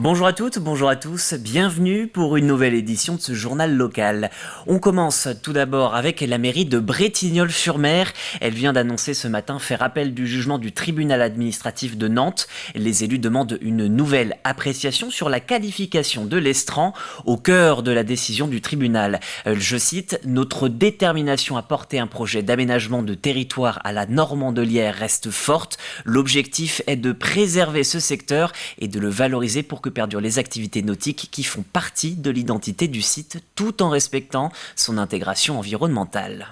Bonjour à toutes, bonjour à tous, bienvenue pour une nouvelle édition de ce journal local. On commence tout d'abord avec la mairie de Bretignolles-sur-Mer. Elle vient d'annoncer ce matin faire appel du jugement du tribunal administratif de Nantes. Les élus demandent une nouvelle appréciation sur la qualification de l'estran au cœur de la décision du tribunal. Je cite, « Notre détermination à porter un projet d'aménagement de territoire à la Normandelière reste forte. L'objectif est de préserver ce secteur et de le valoriser pour que perdurent les activités nautiques qui font partie de l'identité du site tout en respectant son intégration environnementale. »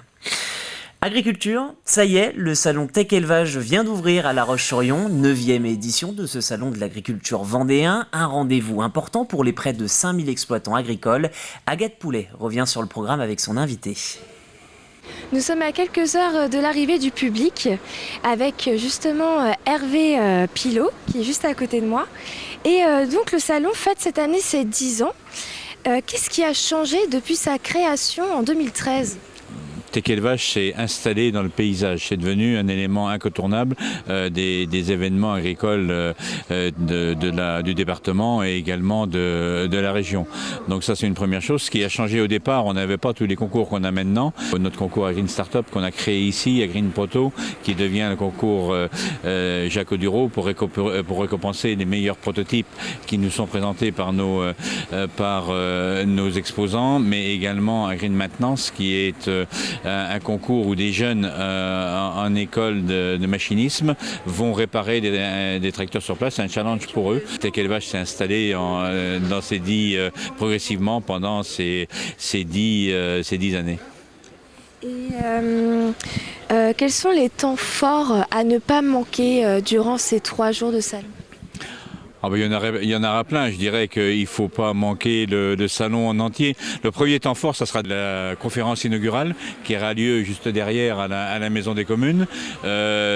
Agriculture, ça y est, le salon Tech Élevage vient d'ouvrir à La Roche-sur-Yon, 9e édition de ce salon de l'agriculture vendéen, un rendez-vous important pour les près de 5000 exploitants agricoles. Agathe Poulet revient sur le programme avec son invité. Nous sommes à quelques heures de l'arrivée du public avec justement Hervé Pilot qui est juste à côté de moi. Et donc le salon fête cette année ses 10 ans. Qu'est-ce qui a changé depuis sa création en 2013 ? Tech Élevage s'est installé dans le paysage, c'est devenu un élément incontournable des événements agricoles du département et également de la région. Donc ça c'est une première chose. Ce qui a changé au départ, on n'avait pas tous les concours qu'on a maintenant. Notre concours à Green Startup qu'on a créé ici, à Green Proto, qui devient le concours Jacques Audureau pour récompenser les meilleurs prototypes qui nous sont présentés par nos exposants, mais également à Green Maintenance qui est un concours où des jeunes en école de machinisme vont réparer des tracteurs sur place. C'est un challenge pour eux. Tech Élevage s'est installé dans ces 10 progressivement pendant ces 10 années. Et quels sont les temps forts à ne pas manquer durant ces 3 jours de salon ? Il y en aura plein. Je dirais qu'il ne faut pas manquer le salon en entier. Le premier temps fort, ça sera de la conférence inaugurale qui aura lieu juste derrière à la Maison des Communes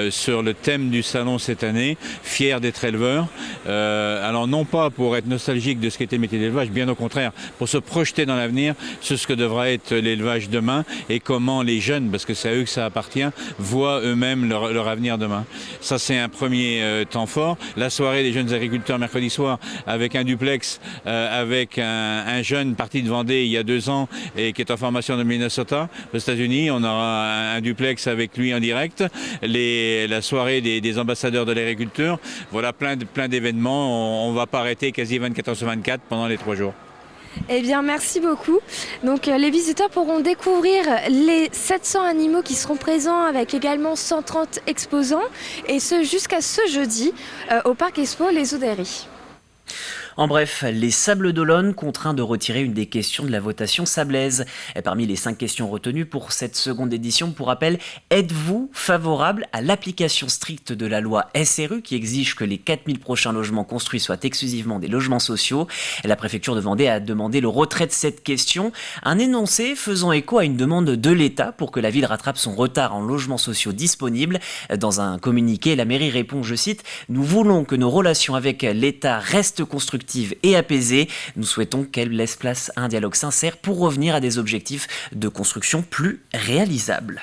sur le thème du salon cette année, fier d'être éleveur. Alors non pas pour être nostalgique de ce qu'était le métier d'élevage, bien au contraire, pour se projeter dans l'avenir sur ce que devra être l'élevage demain et comment les jeunes, parce que c'est à eux que ça appartient, voient eux-mêmes leur avenir demain. Ça c'est un premier temps fort. La soirée des jeunes agriculteurs mercredi soir avec un duplex avec un jeune parti de Vendée il y a 2 ans et qui est en formation de Minnesota aux États-Unis. On aura un duplex avec lui en direct. La soirée des ambassadeurs de l'agriculture. Voilà plein d'événements. On ne va pas arrêter quasi 24 heures sur 24 pendant les 3 jours. Eh bien, merci beaucoup. Donc, les visiteurs pourront découvrir les 700 animaux qui seront présents avec également 130 exposants et ce jusqu'à ce jeudi au Parc Expo Les Oderies. En bref, les Sables d'Olonne contraints de retirer une des questions de la votation sablaise. Et parmi les 5 questions retenues pour cette seconde édition, pour rappel, êtes-vous favorable à l'application stricte de la loi SRU qui exige que les 4000 prochains logements construits soient exclusivement des logements sociaux? La préfecture de Vendée a demandé le retrait de cette question, un énoncé faisant écho à une demande de l'État pour que la ville rattrape son retard en logements sociaux disponibles. Dans un communiqué, la mairie répond, je cite, « Nous voulons que nos relations avec l'État restent constructives et apaisée. Nous souhaitons qu'elle laisse place à un dialogue sincère pour revenir à des objectifs de construction plus réalisables. »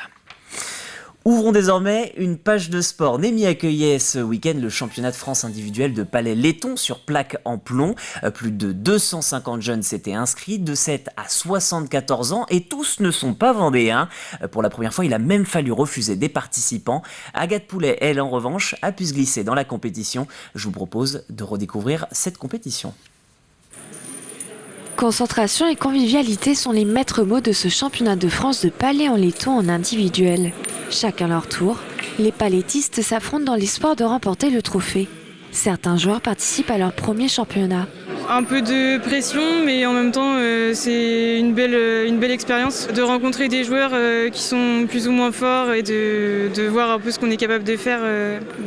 Ouvrons désormais une page de sport. Némi accueillait ce week-end le championnat de France individuel de palais-laiton sur plaque en plomb. Plus de 250 jeunes s'étaient inscrits, de 7 à 74 ans, et tous ne sont pas vendéens. Pour la première fois, il a même fallu refuser des participants. Agathe Poulet, elle, en revanche, a pu se glisser dans la compétition. Je vous propose de redécouvrir cette compétition. Concentration et convivialité sont les maîtres mots de ce championnat de France de palais en laiton en individuel. Chacun leur tour, les palettistes s'affrontent dans l'espoir de remporter le trophée. Certains joueurs participent à leur premier championnat. Un peu de pression, mais en même temps, c'est une belle expérience de rencontrer des joueurs qui sont plus ou moins forts et de voir un peu ce qu'on est capable de faire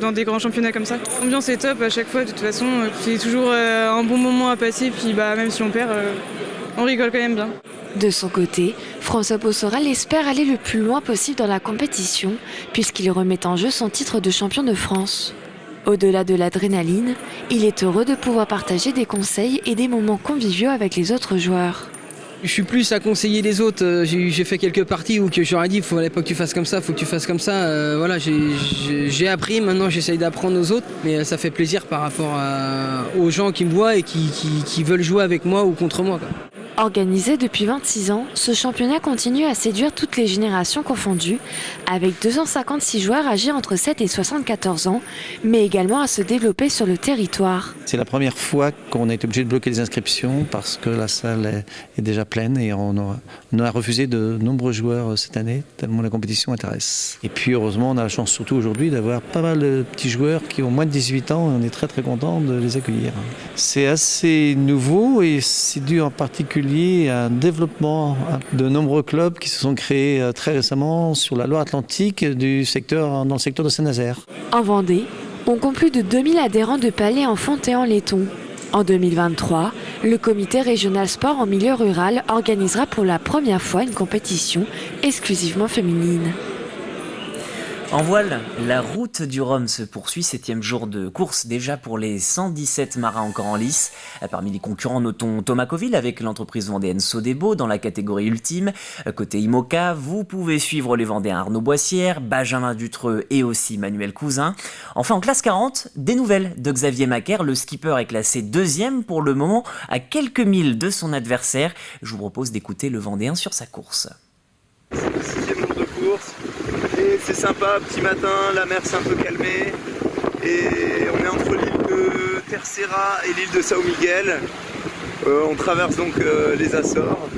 dans des grands championnats comme ça. L'ambiance est top à chaque fois, de toute façon, c'est toujours un bon moment à passer, puis même si on perd, on rigole quand même bien. De son côté, François Possoral espère aller le plus loin possible dans la compétition, puisqu'il remet en jeu son titre de champion de France. Au-delà de l'adrénaline, il est heureux de pouvoir partager des conseils et des moments conviviaux avec les autres joueurs. Je suis plus à conseiller les autres. J'ai fait quelques parties où je leur ai dit, il ne fallait pas que tu fasses comme ça, il faut que tu fasses comme ça. Voilà, j'ai appris, maintenant j'essaye d'apprendre aux autres, mais ça fait plaisir par rapport aux gens qui me voient et qui veulent jouer avec moi ou contre moi, quoi. Organisé depuis 26 ans, ce championnat continue à séduire toutes les générations confondues, avec 256 joueurs âgés entre 7 et 74 ans, mais également à se développer sur le territoire. C'est la première fois qu'on a été obligé de bloquer les inscriptions parce que la salle est déjà pleine et on a refusé de nombreux joueurs cette année, tellement la compétition intéresse. Et puis heureusement, on a la chance surtout aujourd'hui d'avoir pas mal de petits joueurs qui ont moins de 18 ans et on est très très content de les accueillir. C'est assez nouveau et c'est dû en particulier à un développement de nombreux clubs qui se sont créés très récemment sur la Loire-Atlantique dans le secteur de Saint-Nazaire. En Vendée, on compte plus de 2000 adhérents de palais en fonte et en laiton. En 2023, le comité régional sport en milieu rural organisera pour la première fois une compétition exclusivement féminine. En voile, la route du Rhum se poursuit, 7e jour de course déjà pour les 117 marins encore en lice. Parmi les concurrents, notons Thomas Coville avec l'entreprise vendéenne Sodebo dans la catégorie ultime. Côté IMOCA, vous pouvez suivre les Vendéens Arnaud Boissière, Benjamin Dutreux et aussi Manuel Cousin. Enfin en classe 40, des nouvelles de Xavier Macaire. Le skipper est classé 2e pour le moment à quelques milles de son adversaire. Je vous propose d'écouter le Vendéen sur sa course. C'est le 6e jour de course et c'est sympa, petit matin, la mer s'est un peu calmée et on est entre l'île de Terceira et l'île de São Miguel. On traverse donc les Açores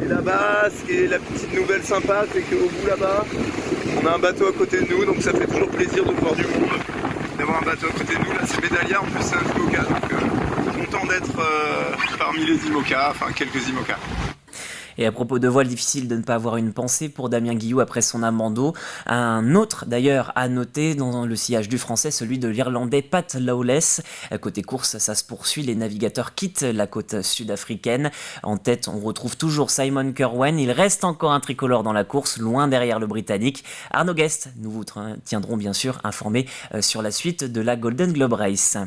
et là-bas, ce qui est la petite nouvelle sympa, c'est qu'au bout là-bas, on a un bateau à côté de nous, donc ça fait toujours plaisir de voir du monde, d'avoir un bateau à côté de nous. Là c'est Médalia, en plus c'est un IMOCA, donc content d'être parmi les IMOCA, enfin quelques IMOCA. Et à propos de voile, difficile de ne pas avoir une pensée pour Damien Guillou après son amendo. Un autre d'ailleurs à noter dans le sillage du français, celui de l'Irlandais Pat Lawless. Côté course, ça se poursuit, les navigateurs quittent la côte sud-africaine. En tête, on retrouve toujours Simon Kerwen. Il reste encore un tricolore dans la course, loin derrière le Britannique. Arnaud Guest, nous vous tiendrons bien sûr informés sur la suite de la Golden Globe Race.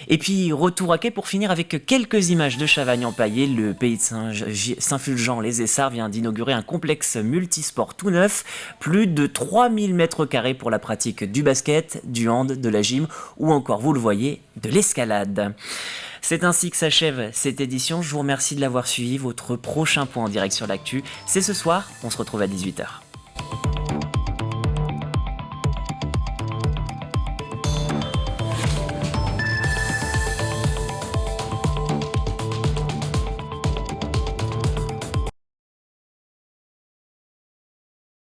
Et puis retour à quai pour finir avec quelques images de Chavagne-en-Paillé. Le pays de Saint-Fulgent, les Essarts, vient d'inaugurer un complexe multisport tout neuf, plus de 3000 m² pour la pratique du basket, du hand, de la gym ou encore, vous le voyez, de l'escalade. C'est ainsi que s'achève cette édition. Je vous remercie de l'avoir suivi. Votre prochain point en direct sur l'actu, c'est ce soir. On se retrouve à 18h.